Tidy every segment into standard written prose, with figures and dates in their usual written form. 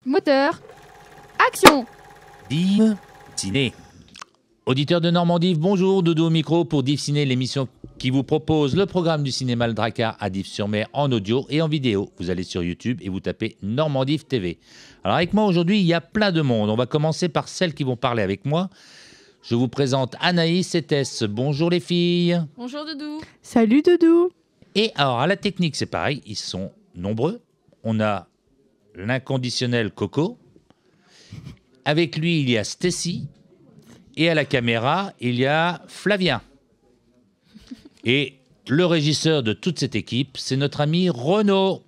Moteur. Action. Div Ciné. Auditeurs de Normandie, bonjour, Doudou au micro pour Div Ciné, l'émission qui vous propose le programme du cinéma Le Drakkar à Dives-sur-Mer en audio et en vidéo. Vous allez sur YouTube et vous tapez Normandie TV. Alors avec moi aujourd'hui, il y a plein de monde. On va commencer par celles qui vont parler avec moi. Je vous présente Anaïs et Tess. Bonjour les filles. Bonjour Doudou. Salut Doudou. Et alors à la technique, c'est pareil, ils sont nombreux. On a l'inconditionnel Coco. Avec lui, il y a Stacy. Et à la caméra, il y a Flavien. Et le régisseur de toute cette équipe, c'est notre ami Renaud.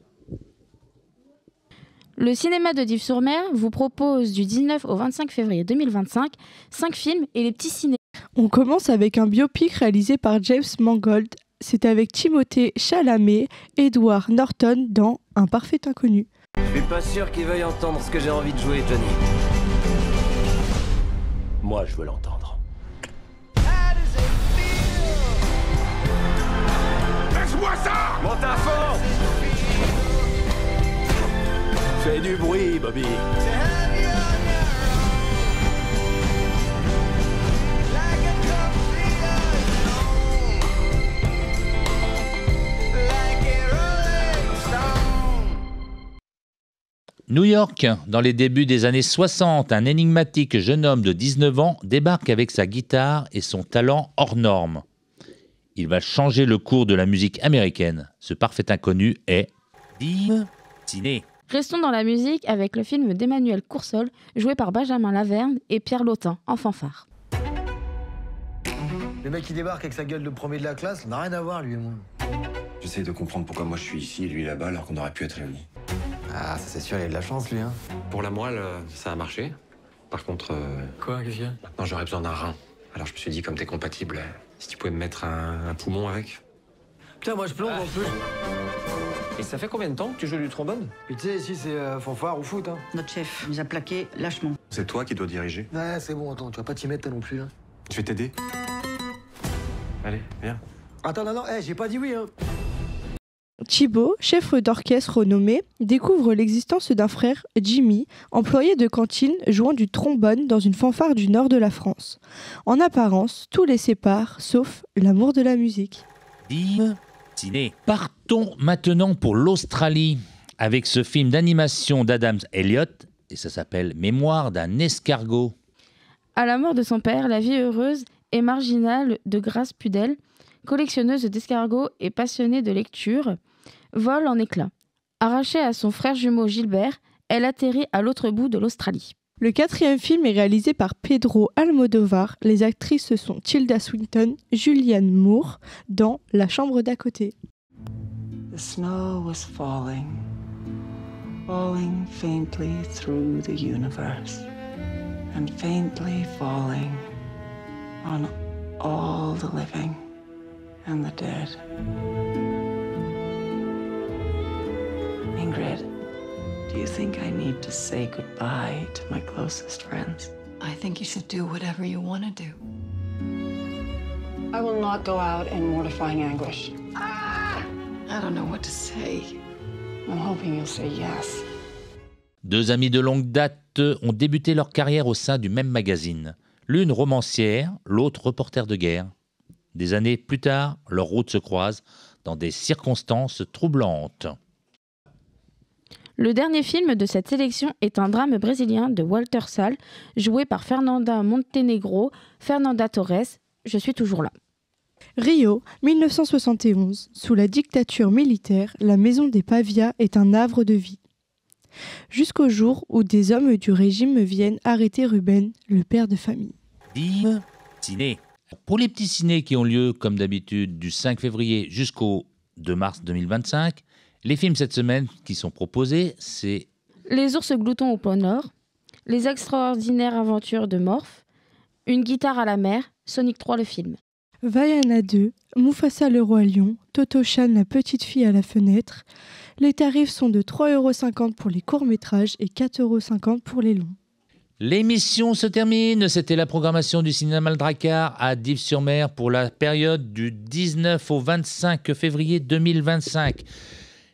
Le cinéma de Dives-sur-Mer vous propose du 19 au 25 février 2025 5 films et les petits ciné. On commence avec un biopic réalisé par James Mangold. C'est avec Timothée Chalamet, Edward Norton dans Un parfait inconnu. Je suis pas sûr qu'il veuille entendre ce que j'ai envie de jouer, Johnny. Moi, je veux l'entendre. Laisse-moi ça! Monte à fond! Fais du bruit, Bobby. New York, dans les débuts des années 60, un énigmatique jeune homme de 19 ans débarque avec sa guitare et son talent hors norme. Il va changer le cours de la musique américaine. Ce parfait inconnu est Div Ciné. Restons dans la musique avec le film d'Emmanuel Coursol, joué par Benjamin Laverne et Pierre Lautin en fanfare. Le mec qui débarque avec sa gueule de premier de la classe, on n'a rien à voir lui et moi. J'essaie de comprendre pourquoi moi je suis ici et lui là-bas alors qu'on aurait pu être réunis. Ah, ça c'est sûr, il a de la chance lui, hein. Pour la moelle, ça a marché. Par contre, Quoi, qu'est-ce qu'il y a? maintenant j'aurais besoin d'un rein. Alors je me suis dit, comme t'es compatible, si tu pouvais me mettre un poumon avec. Putain, moi je plombe en plus. Et ça fait combien de temps que tu joues du trombone? Puis tu sais, ici c'est fanfare ou foot, hein. Notre chef nous a plaqué lâchement. C'est toi qui dois diriger. Ouais, c'est bon, attends, tu vas pas t'y mettre toi non plus, là. Je vais t'aider. Allez, viens. Attends, non, j'ai pas dit oui, hein. Thibaut, chef d'orchestre renommé, découvre l'existence d'un frère, Jimmy, employé de cantine jouant du trombone dans une fanfare du nord de la France. En apparence, tout les sépare, sauf l'amour de la musique. Div Ciné. Partons maintenant pour l'Australie avec ce film d'animation d'Adam Elliott et ça s'appelle Mémoire d'un escargot. À la mort de son père, la vie heureuse et marginale de Grace Pudel, collectionneuse d'escargots et passionnée de lecture, vole en éclats. Arrachée à son frère jumeau Gilbert, elle atterrit à l'autre bout de l'Australie. Le 4e film est réalisé par Pedro Almodovar. Les actrices sont Tilda Swinton, Julianne Moore dans La chambre d'à côté. The snow was falling, falling faintly through the universe, and faintly falling on all the living and the dead. Ingrid, do you think I need to say goodbye to my closest friends? I think you should do whatever you want to do. I will not go out in mortifying anguish. I don't know what to say. I'm hoping you'll say yes. Deux amies de longue date ont débuté leur carrière au sein du même magazine. L'une romancière, l'autre reporter de guerre. Des années plus tard, leurs routes se croisent dans des circonstances troublantes. Le dernier film de cette sélection est un drame brésilien de Walter Sall, joué par Fernanda Montenegro, Fernanda Torres, Je suis toujours là. Rio, 1971. Sous la dictature militaire, la maison des Pavia est un havre de vie. Jusqu'au jour où des hommes du régime viennent arrêter Ruben, le père de famille. Div Ciné. Pour les petits cinés qui ont lieu, comme d'habitude, du 5 février jusqu'au 2 mars 2025, les films cette semaine qui sont proposés, c'est Les ours gloutons au pôle Nord, Les extraordinaires aventures de Morph, Une guitare à la mer, Sonic 3 le film. Vaiana 2, Mufasa le roi lion, Toto-chan la petite fille à la fenêtre. Les tarifs sont de 3,50 € pour les courts-métrages et 4,50 € pour les longs. L'émission se termine. C'était la programmation du cinéma Le Drakkar à Dives-sur-Mer pour la période du 19 au 25 février 2025.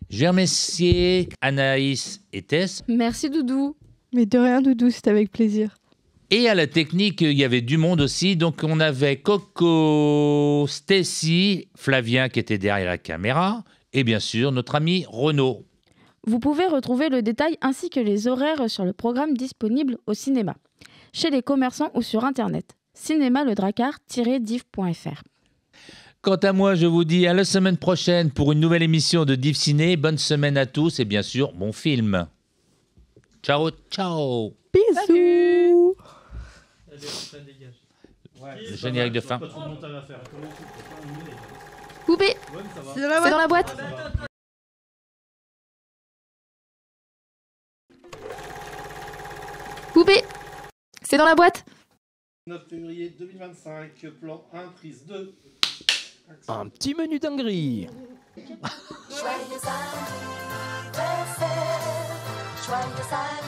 Je vais remercier Anaïs et Tess. Merci Doudou. Mais de rien, Doudou, c'est avec plaisir. Et à la technique, il y avait du monde aussi. Donc, on avait Coco, Stacy, Flavien qui était derrière la caméra et bien sûr notre ami Renaud. Vous pouvez retrouver le détail ainsi que les horaires sur le programme disponible au cinéma, chez les commerçants ou sur Internet. cinémaledracard-div.fr. Quant à moi, je vous dis à la semaine prochaine pour une nouvelle émission de Div Ciné. Bonne semaine à tous et bien sûr, bon film. Ciao, ciao. Bisous. Le générique de fin. Coupé. C'est dans la boîte. Coupé. C'est dans la boîte. 9 février 2025, plan 1, prise 2. Un petit menu dinguerie. Joyeux anniversaire, joyeux anniversaire.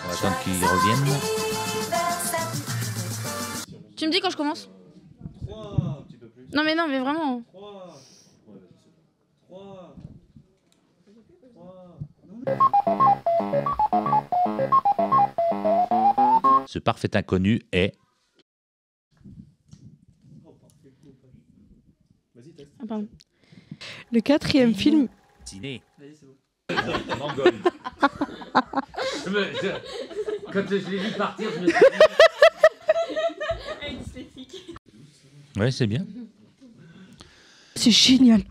On va attendre qu'ils reviennent. Tu me dis quand je commence? Non mais vraiment. Ce parfait inconnu est... Ah, pardon. Le 4e film... Ciné. Mangol. Quand je l'ai vu partir, je me suis dit... Ouais, c'est bien. C'est génial.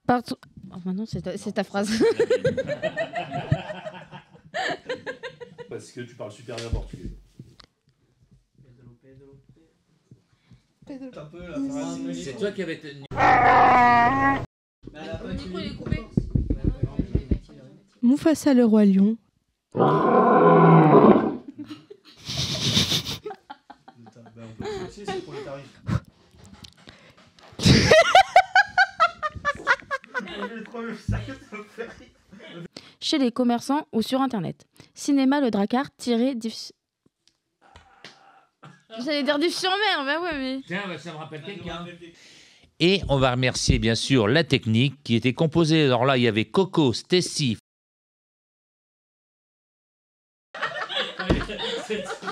Partout... Oh, maintenant, c'est ta phrase. Parce que tu parles super bien portugais. C'est toi qui avais tenu. Mufasa le roi lion. Chez les commerçants ou sur Internet. Cinémaledracard-div... J'allais dire Div-sur-Mer, bah ouais, mais... Tiens, ça me rappelle quelqu'un. Et on va remercier bien sûr la technique qui était composée. Alors là, il y avait Coco, Stacy.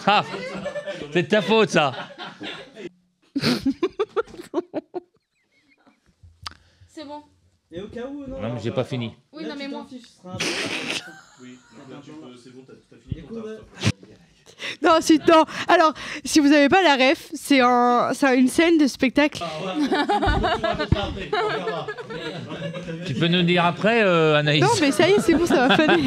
Ah, c'est de ta faute, ça. C'est bon. Et au cas où, non. Non, mais j'ai pas fini. Oui, non, mais moi. Oui, c'est bon, t'as fini ton taf. Non, non. Alors, si vous n'avez pas la ref, c'est une scène de spectacle. Tu peux nous dire après, Anaïs? Non, mais ça y est, c'est bon, ça va faner.